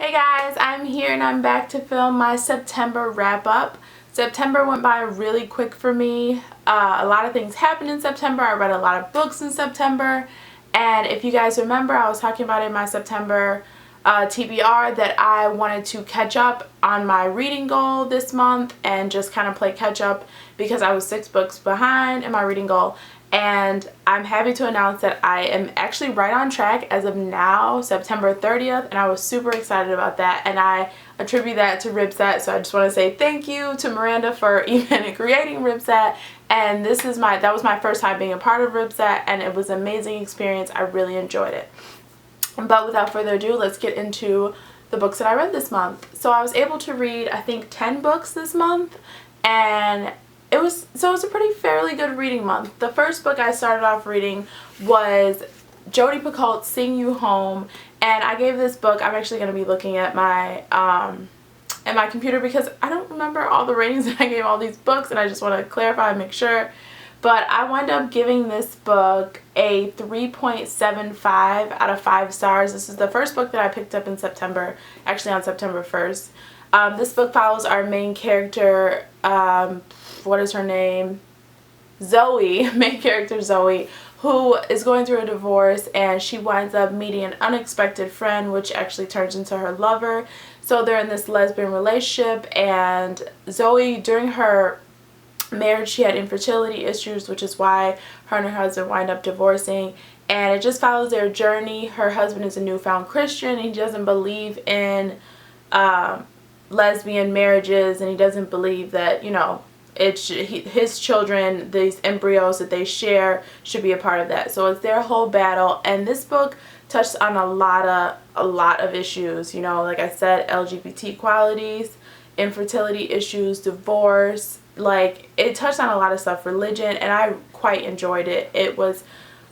Hey guys, I'm here and I'm back to film my September wrap-up. September went by really quick for me. A lot of things happened in September. I read a lot of books in September. And if you guys remember, I was talking about in my September TBR that I wanted to catch up on my reading goal this month and just kind of play catch up because I was 6 books behind in my reading goal. And I'm happy to announce that I am actually right on track as of now, September 30th, and I was super excited about that, and I attribute that to RYBSAT. So I just want to say thank you to Miranda for even creating RYBSAT, and that was my first time being a part of RYBSAT, and it was an amazing experience. I really enjoyed it. But without further ado, let's get into the books that I read this month. So I was able to read, I think, 10 books this month, and it was a pretty fairly good reading month. The first book I started off reading was Jodi Picoult's Sing You Home, and I gave this book, I'm actually going to be looking at my computer because I don't remember all the ratings that I gave all these books, and I just want to clarify and make sure. But I wound up giving this book a 3.75 out of 5 stars. This is the first book that I picked up in September, actually on September 1st. This book follows our main character, what is her name? Zoe, main character Zoe, who is going through a divorce, and she winds up meeting an unexpected friend, which actually turns into her lover. So they're in this lesbian relationship, and Zoe, during her marriage, she had infertility issues, which is why her and her husband wind up divorcing, and it just follows their journey. Her husband is a newfound Christian, and he doesn't believe in lesbian marriages, and he doesn't believe that, you know, his children, these embryos that they share, should be a part of that. So it's their whole battle, and this book touched on a lot of issues, you know, like I said, LGBT qualities, infertility issues, divorce, like it touched on a lot of stuff, religion, and I quite enjoyed it. It was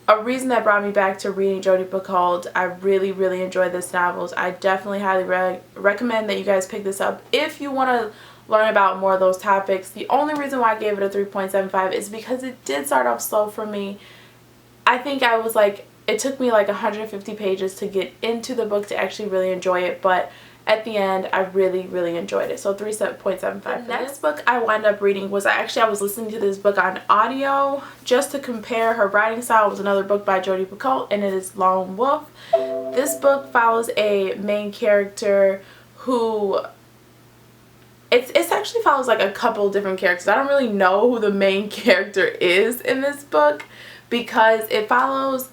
a reason that brought me back to reading Jodi Picoult. I really enjoyed this novel. I definitely highly recommend that you guys pick this up if you want to learn about more of those topics. The only reason why I gave it a 3.75 is because it did start off slow for me. I think I was like, it took me like 150 pages to get into the book to actually really enjoy it, but at the end I really enjoyed it. So 3.75. The next book I wound up reading was I was listening to this book on audio just to compare her writing style. It was another book by Jodi Picoult, and it is Lone Wolf. This book follows a main character who it actually follows like a couple different characters. I don't really know who the main character is in this book because it follows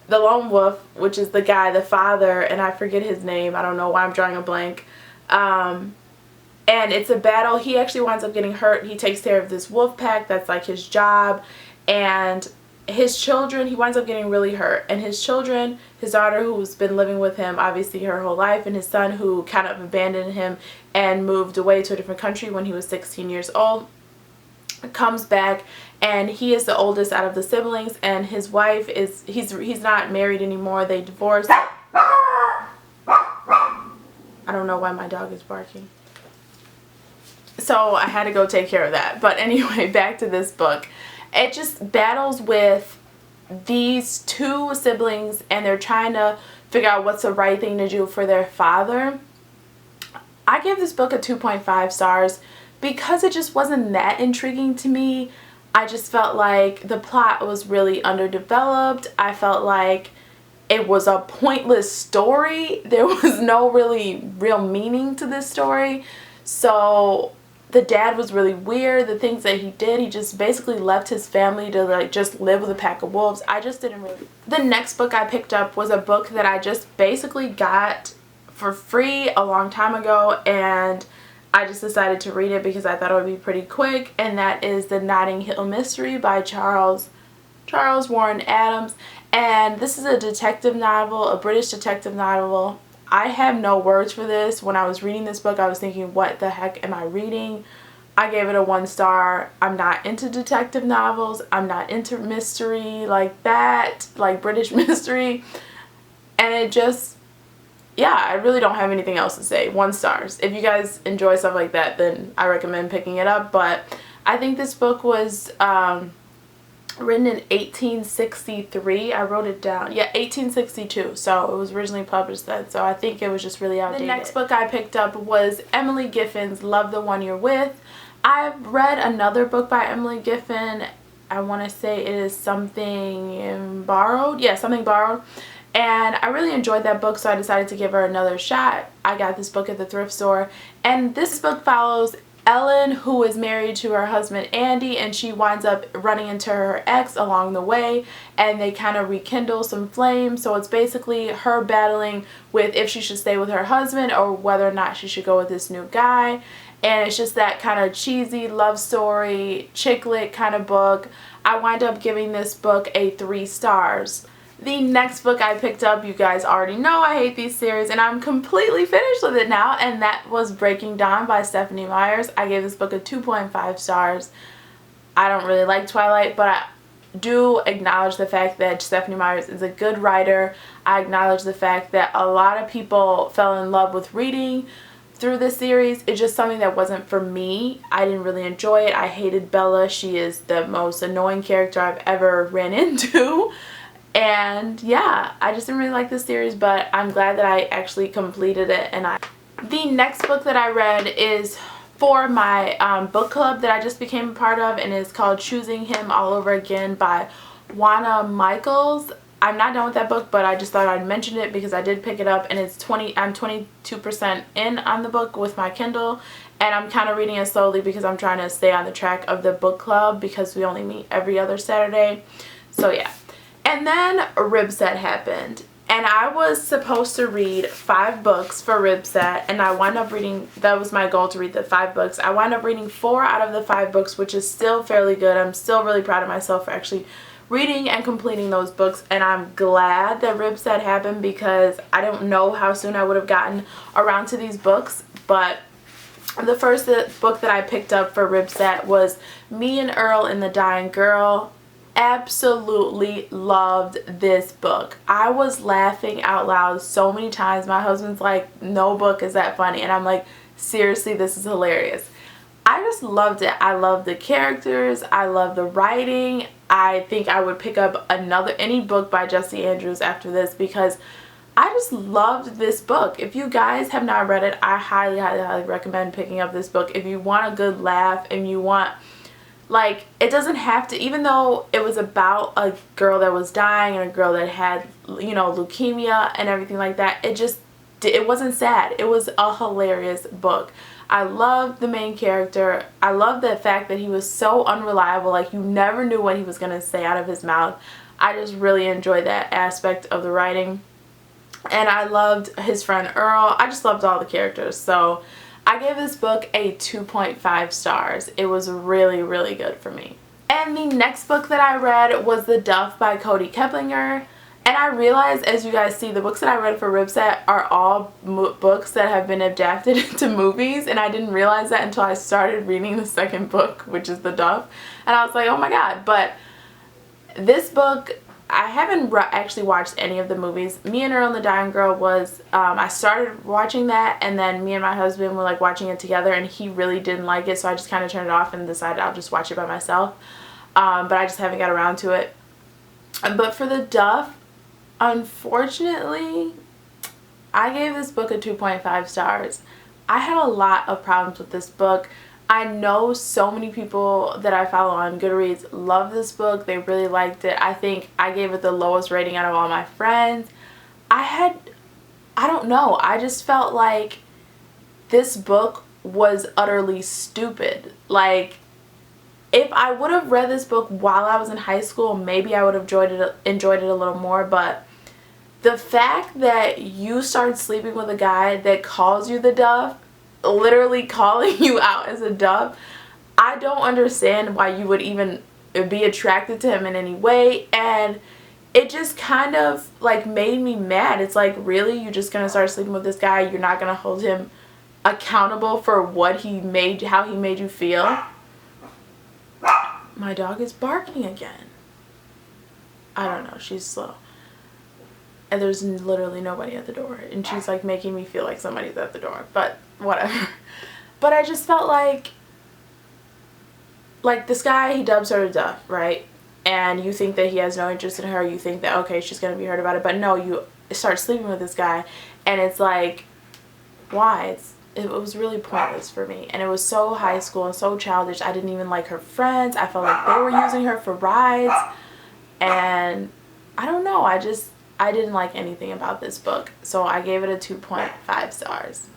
the lone wolf, which is the guy, the father, and I forget his name. I don't know why I'm drawing a blank. And it's a battle. He actually winds up getting hurt. He takes care of this wolf pack. That's like his job. And his children, he winds up getting really hurt. And his children, his daughter who's been living with him obviously her whole life, and his son who kind of abandoned him and moved away to a different country when he was 16 years old, comes back, and he is the oldest out of the siblings, and his wife is, he's not married anymore. They divorced. I don't know why my dog is barking. So I had to go take care of that. But anyway, back to this book. It just battles with these 2 siblings, and they're trying to figure out what's the right thing to do for their father. I gave this book a 2.5 stars because it just wasn't that intriguing to me. I just felt like the plot was really underdeveloped. I felt like it was a pointless story. There was no real meaning to this story. So the dad was really weird. The things that he did, he just basically left his family to like just live with a pack of wolves. I just didn't really. The next book I picked up was a book that I just basically got for free a long time ago, and I just decided to read it because I thought it would be pretty quick, and that is The Notting Hill Mystery by Charles Warren Adams. And this is a detective novel, a British detective novel. I have no words for this. When I was reading this book, I was thinking, what the heck am I reading? I gave it a 1 star. I'm not into detective novels. I'm not into mystery like that, like British mystery. And it just, yeah, I really don't have anything else to say. 1 stars. If you guys enjoy stuff like that, then I recommend picking it up. But I think this book was written in 1863. I wrote it down. Yeah, 1862. So it was originally published then. So I think it was just really outdated. The next book I picked up was Emily Giffen's Love the One You're With. I've read another book by Emily Giffen. I want to say it is Something Borrowed. Yeah, Something Borrowed. And I really enjoyed that book, so I decided to give her another shot. I got this book at the thrift store. And this book follows Ellen, who is married to her husband Andy, and she winds up running into her ex along the way, and they kind of rekindle some flames. So it's basically her battling with if she should stay with her husband or whether or not she should go with this new guy. And it's just that kind of cheesy love story, chick lit kind of book. I wind up giving this book a 3 stars. The next book I picked up, you guys already know I hate these series, and I'm completely finished with it now, and that was Breaking Dawn by Stephenie Meyers. I gave this book a 2.5 stars. I don't really like Twilight, but I do acknowledge the fact that Stephenie Meyers is a good writer. I acknowledge the fact that a lot of people fell in love with reading through this series. It's just something that wasn't for me. I didn't really enjoy it. I hated Bella. She is the most annoying character I've ever ran into. And yeah, I just didn't really like this series, but I'm glad that I actually completed it. The next book that I read is for my book club that I just became a part of, and it's called Choosing Him All Over Again by Juana Michaels. I'm not done with that book, but I just thought I'd mention it because I did pick it up, and I'm 22% in on the book with my Kindle, and I'm kind of reading it slowly because I'm trying to stay on the track of the book club because we only meet every other Saturday. So yeah. And then RYBSAT happened, and I was supposed to read 5 books for RYBSAT, and I wound up reading, that was my goal, to read the 5 books. I wound up reading 4 out of the 5 books, which is still fairly good. I'm still really proud of myself for actually reading and completing those books, and I'm glad that RYBSAT happened because I don't know how soon I would have gotten around to these books. But the first book that I picked up for RYBSAT was Me and Earl and the Dying Girl. Absolutely loved this book. I was laughing out loud so many times. My husband's like, no book is that funny, and I'm like, seriously, this is hilarious. I just loved it. I love the characters. I love the writing. I think I would pick up any book by Jesse Andrews after this because I just loved this book. If you guys have not read it, I highly, highly, highly recommend picking up this book. If you want a good laugh and you want, like, it doesn't have to, even though it was about a girl that was dying and a girl that had, you know, leukemia and everything like that, it wasn't sad. It was a hilarious book. I loved the main character. I loved the fact that he was so unreliable. Like, you never knew what he was going to say out of his mouth. I just really enjoyed that aspect of the writing. And I loved his friend Earl. I just loved all the characters. So I gave this book a 2.5 stars. It was really, really good for me. And the next book that I read was The Duff by Cody Keplinger. And I realized, as you guys see, the books that I read for RYBSAT are all books that have been adapted into movies. And I didn't realize that until I started reading the second book, which is The Duff. And I was like, oh my god. But this book, I haven't actually watched any of the movies. Me and Earl and the Dying Girl was, I started watching that, and then me and my husband were like watching it together, and he really didn't like it, so I just kind of turned it off and decided I'll just watch it by myself. But I just haven't got around to it. But for The Duff, unfortunately, I gave this book a 2.5 stars. I had a lot of problems with this book. I know so many people that I follow on Goodreads love this book. They really liked it. I think I gave it the lowest rating out of all my friends. I don't know. I just felt like this book was utterly stupid. Like, if I would have read this book while I was in high school, maybe I would have enjoyed it a little more. But the fact that you start sleeping with a guy that calls you the Duff, literally calling you out as a Duff, I don't understand why you would even be attracted to him in any way. And it just kind of like made me mad. It's like, really, you're just gonna start sleeping with this guy? You're not gonna hold him accountable for what he made, how he made you feel? My dog is barking again. I don't know, she's slow. And there's literally nobody at the door, and she's like making me feel like somebody's at the door, but whatever. But I just felt like this guy, he dubs her a Duff, right? and you think that he has no interest in her. You think that, okay, she's gonna be hurt about it, but no, you start sleeping with this guy, and it's like, why? It was really pointless for me, and it was so high school and so childish. I didn't even like her friends. I felt like they were using her for rides, and I don't know, I didn't like anything about this book, so I gave it a 2.5 stars.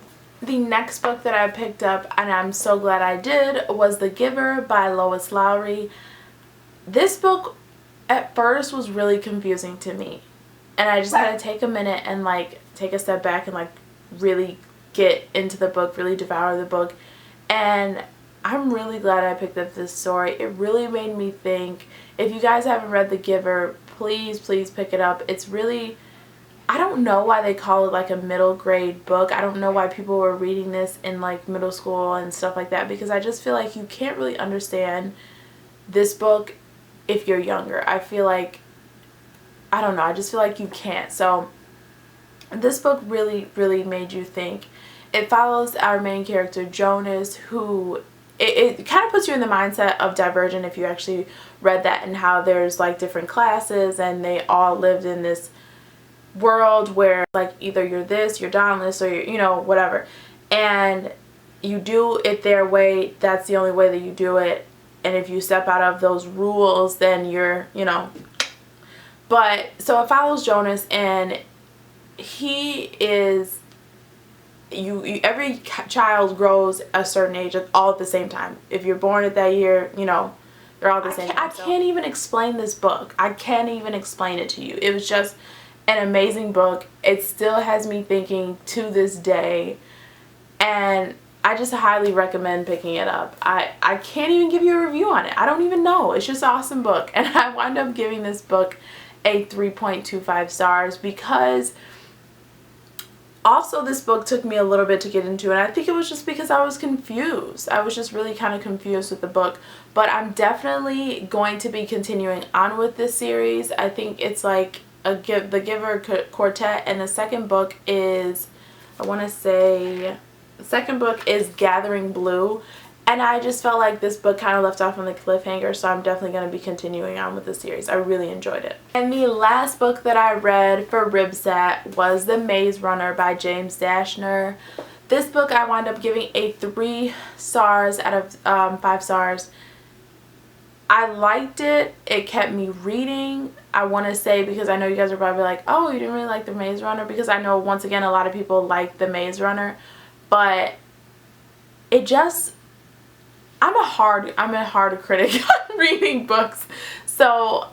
The next book that I picked up, and I'm so glad I did, was The Giver by Lois Lowry. This book at first was really confusing to me, and I just had to take a minute and like take a step back and like really get into the book, really devour the book, and I'm really glad I picked up this story. It really made me think. If you guys haven't read The Giver, please pick it up. It's really, I don't know why they call it like a middle grade book. I don't know why people were reading this in like middle school and stuff like that, because I just feel like you can't really understand this book if you're younger. I feel like, I don't know, I just feel like you can't. So this book really made you think. It follows our main character Jonas, who it kind of puts you in the mindset of Divergent if you actually read that, and how there's like different classes and they all lived in this world where like either you're this, you're dauntless, or you're, you know, whatever, and you do it their way. That's the only way that you do it, and if you step out of those rules, then you're, you know. But so it follows Jonas, and he is, every child grows a certain age all at the same time. If you're born at that year, you know, they're all at the same time. I can't even explain this book. I can't even explain it to you. It was just an amazing book. It still has me thinking to this day, and I just highly recommend picking it up. I can't even give you a review on it. I don't even know. It's just an awesome book, and I wound up giving this book a 3.25 stars because also this book took me a little bit to get into, and I think it was just because I was confused. I was just really kind of confused with the book, but I'm definitely going to be continuing on with this series. I think it's like the Giver Quartet, and the second book is, I want to say, the second book is Gathering Blue, and I just felt like this book kind of left off on the cliffhanger, so I'm definitely going to be continuing on with the series. I really enjoyed it. And the last book that I read for RYBSAT was The Maze Runner by James Dashner. This book I wound up giving a 3 stars out of 5 stars. I liked it. It kept me reading. I want to say, because I know you guys are probably like, oh, you didn't really like The Maze Runner, because I know once again a lot of people like The Maze Runner, but it just, I'm a hard critic on reading books, so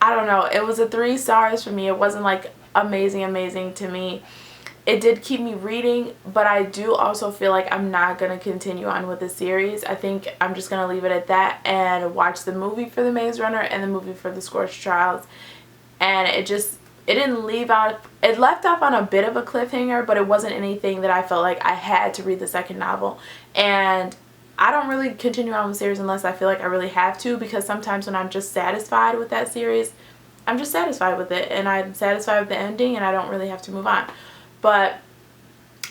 I don't know. It was a 3 stars for me. It wasn't like amazing to me. It did keep me reading, but I do also feel like I'm not going to continue on with the series. I think I'm just going to leave it at that and watch the movie for The Maze Runner and the movie for The Scorched Trials. And it didn't leave out, it left off on a bit of a cliffhanger, but it wasn't anything that I felt like I had to read the second novel. And I don't really continue on with the series unless I feel like I really have to, because sometimes when I'm just satisfied with that series, I'm just satisfied with it, and I'm satisfied with the ending, and I don't really have to move on. But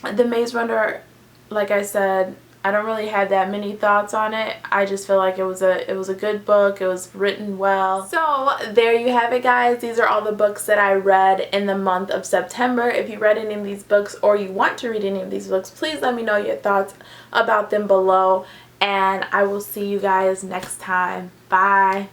The Maze Runner, like I said, I don't really have that many thoughts on it. I just feel like it was a good book. It was written well. So there you have it, guys. These are all the books that I read in the month of September. If you read any of these books or you want to read any of these books, please let me know your thoughts about them below. And I will see you guys next time. Bye.